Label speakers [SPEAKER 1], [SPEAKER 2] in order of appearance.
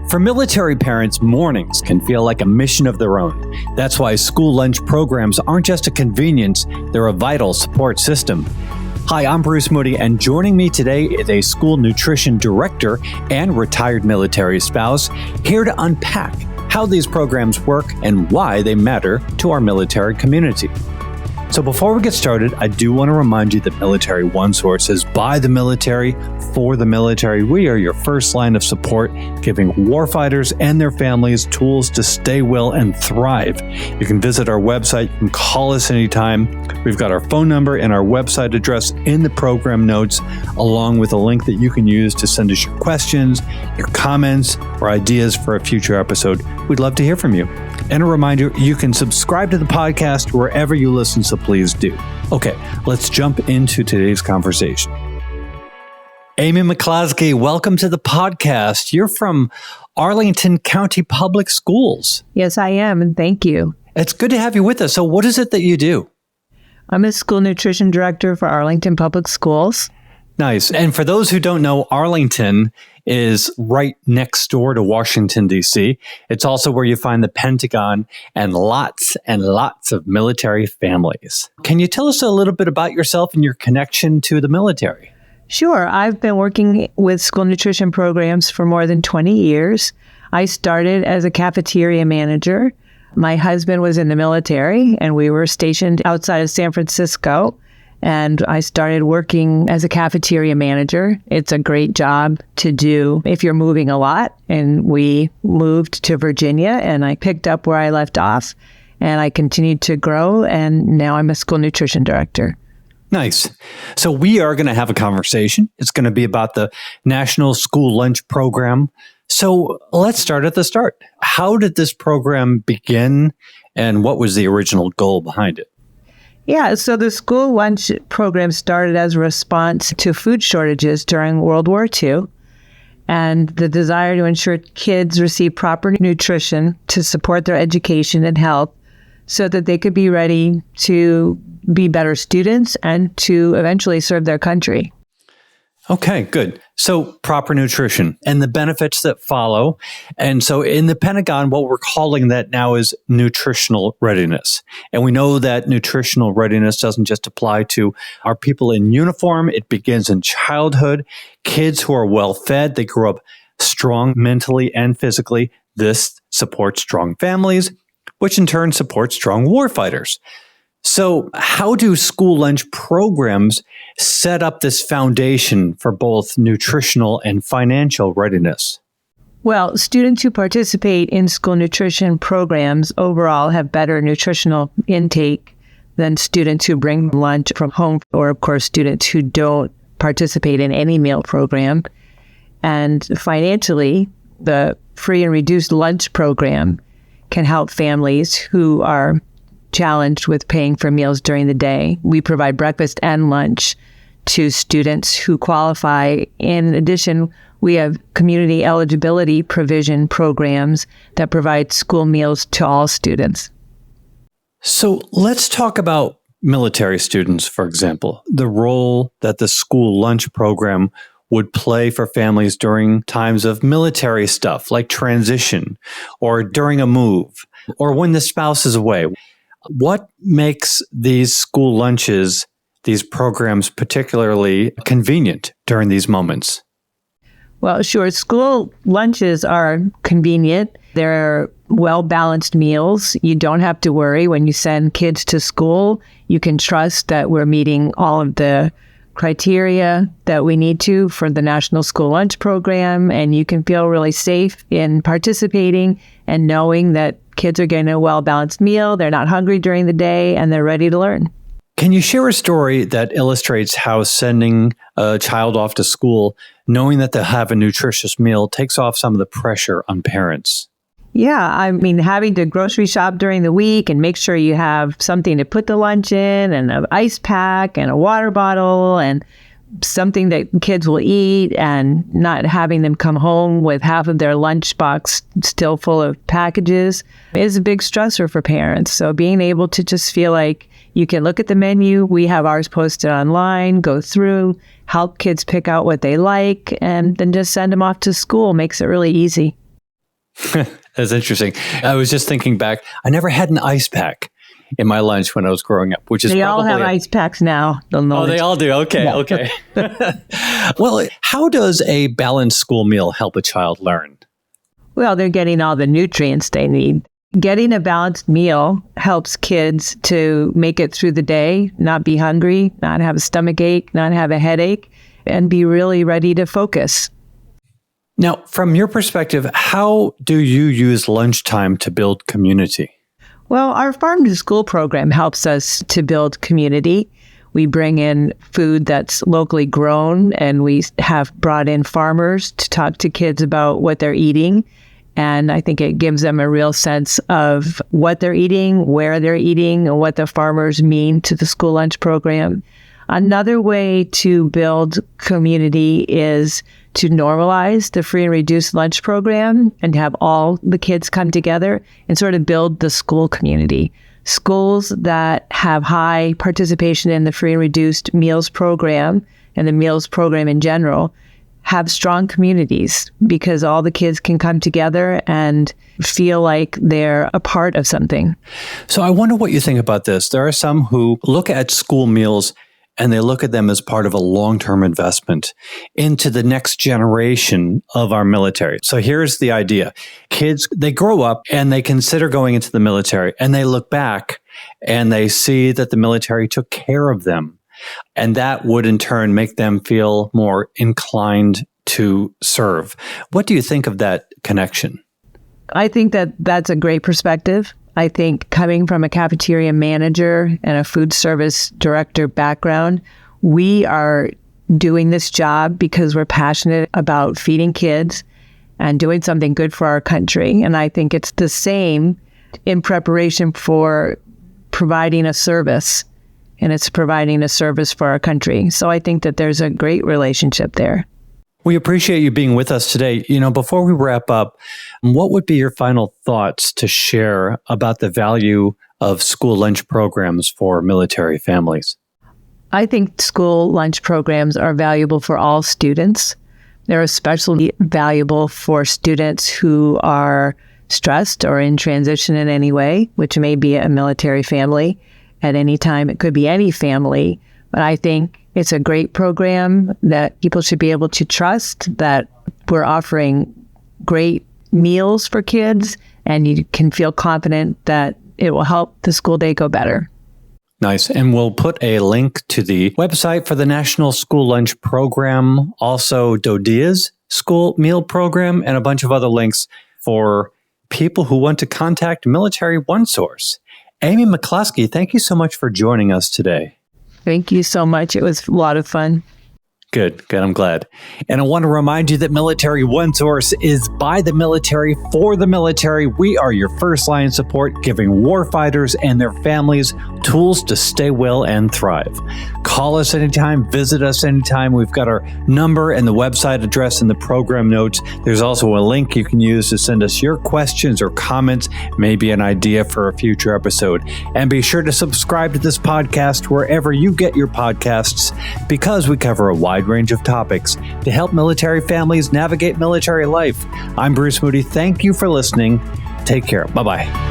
[SPEAKER 1] For military parents, mornings can feel like a mission of their own. That's why school lunch programs aren't just a convenience, they're a vital support system. Hi, I'm Bruce Moody, and joining me today is a school nutrition director and retired military spouse, here to unpack how these programs work and why they matter to our military community. So before we get started, I do want to remind you that Military OneSource is by the military, for the military. We are your first line of support, giving warfighters and their families tools to stay well and thrive. You can visit our website, you can call us anytime. We've got our phone number and our website address in the program notes, along with a link that you can use to send us your questions, your comments, or ideas for a future episode. We'd love to hear from you. And a reminder, you can subscribe to the podcast wherever you listen, so please do. Okay, let's jump into today's conversation. Amy Maclosky, welcome to the podcast. You're from Arlington County Public Schools.
[SPEAKER 2] Yes, I am, and thank you.
[SPEAKER 1] It's good to have you with us. So what is it that you do?
[SPEAKER 2] I'm a school nutrition director for Arlington Public Schools.
[SPEAKER 1] Nice. And for those who don't know, Arlington is right next door to Washington, D.C. It's also where you find the Pentagon and lots of military families. Can you tell us a little bit about yourself and your connection to the military?
[SPEAKER 2] Sure. I've been working with school nutrition programs for more than 20 years. I started as a cafeteria manager. My husband was in the military, and we were stationed outside of San Francisco. And I started working as a cafeteria manager. It's a great job to do if you're moving a lot. And we moved to Virginia, and I picked up where I left off, and I continued to grow. And now I'm a school nutrition director.
[SPEAKER 1] Nice. So we are going to have a conversation. It's going to be about the National School Lunch Program. So let's start at the start. How did this program begin, and what was the original goal behind it?
[SPEAKER 2] Yeah, so the school lunch program started as a response to food shortages during World War II and the desire to ensure kids receive proper nutrition to support their education and health so that they could be ready to be better students and to eventually serve their country.
[SPEAKER 1] Okay, good. So proper nutrition and the benefits that follow. And so in the Pentagon, what we're calling that now is nutritional readiness. And we know that nutritional readiness doesn't just apply to our people in uniform. It begins in childhood. Kids who are well fed, they grow up strong mentally and physically. This supports strong families, which in turn supports strong warfighters. So how do school lunch programs set up this foundation for both nutritional and financial readiness?
[SPEAKER 2] Well, students who participate in school nutrition programs overall have better nutritional intake than students who bring lunch from home, or of course, students who don't participate in any meal program. And financially, the free and reduced lunch program can help families who are challenged with paying for meals during the day. We provide breakfast and lunch to students who qualify. In addition, we have community eligibility provision programs that provide school meals to all students.
[SPEAKER 1] So let's talk about military students, for example, the role that the school lunch program would play for families during times of military stuff like transition or during a move or when the spouse is away. What makes these school lunches, these programs, particularly convenient during these moments?
[SPEAKER 2] Well, sure. School lunches are convenient. They're well-balanced meals. You don't have to worry when you send kids to school. You can trust that we're meeting all of the criteria that we need to for the National School Lunch Program, and you can feel really safe in participating and knowing that kids are getting a well-balanced meal, they're not hungry during the day, and they're ready to learn.
[SPEAKER 1] Can you share a story that illustrates how sending a child off to school, knowing that they'll have a nutritious meal, takes off some of the pressure on parents?
[SPEAKER 2] Yeah, I mean, having to grocery shop during the week and make sure you have something to put the lunch in and an ice pack and a water bottle and something that kids will eat, and not having them come home with half of their lunchbox still full of packages is a big stressor for parents. So being able to just feel like you can look at the menu, we have ours posted online, go through, help kids pick out what they like, and then just send them off to school makes it really easy.
[SPEAKER 1] That's interesting. I was just thinking back. I never had an ice pack in my lunch when I was growing up, which is
[SPEAKER 2] they all have ice packs now.
[SPEAKER 1] They all do. Okay, yeah. Okay. Well, how does a balanced school meal help a child learn?
[SPEAKER 2] Well, they're getting all the nutrients they need. Getting a balanced meal helps kids to make it through the day, not be hungry, not have a stomach ache, not have a headache, and be really ready to focus.
[SPEAKER 1] Now, from your perspective, how do you use lunchtime to build community?
[SPEAKER 2] Well, our Farm to School program helps us to build community. We bring in food that's locally grown, and we have brought in farmers to talk to kids about what they're eating. And I think it gives them a real sense of what they're eating, where they're eating, and what the farmers mean to the school lunch program. Another way to build community is to normalize the free and reduced lunch program and have all the kids come together and sort of build the school community. Schools that have high participation in the free and reduced meals program and the meals program in general have strong communities because all the kids can come together and feel like they're a part of something.
[SPEAKER 1] So I wonder what you think about this. There are some who look at school meals and they look at them as part of a long-term investment into the next generation of our military. So here's the idea. Kids, they grow up and they consider going into the military, and they look back and they see that the military took care of them. And that would in turn make them feel more inclined to serve. What do you think of that connection?
[SPEAKER 2] I think that that's a great perspective. I think coming from a cafeteria manager and a food service director background, we are doing this job because we're passionate about feeding kids and doing something good for our country. And I think it's the same in preparation for providing a service, and it's providing a service for our country. So I think that there's a great relationship there.
[SPEAKER 1] We appreciate you being with us today. Before we wrap up, what would be your final thoughts to share about the value of school lunch programs for military families?
[SPEAKER 2] I think school lunch programs are valuable for all students. They're especially valuable for students who are stressed or in transition in any way, which may be a military family. At any time, it could be any family. But I think it's a great program that people should be able to trust, that we're offering great meals for kids, and you can feel confident that it will help the school day go better.
[SPEAKER 1] Nice. And we'll put a link to the website for the National School Lunch Program, also DODEA's school meal program, and a bunch of other links for people who want to contact Military OneSource. Amy Maclosky, thank you so much for joining us today.
[SPEAKER 2] Thank you so much. It was a lot of fun.
[SPEAKER 1] Good. I'm glad. And I want to remind you that Military OneSource is by the military for the military. We are your first line support, giving warfighters and their families tools to stay well and thrive. Call us anytime, visit us anytime. We've got our number and the website address in the program notes. There's also a link you can use to send us your questions or comments, maybe an idea for a future episode. And be sure to subscribe to this podcast wherever you get your podcasts, because we cover a wide range of topics to help military families navigate military life. I'm Bruce Moody. Thank you for listening. Take care. Bye-bye.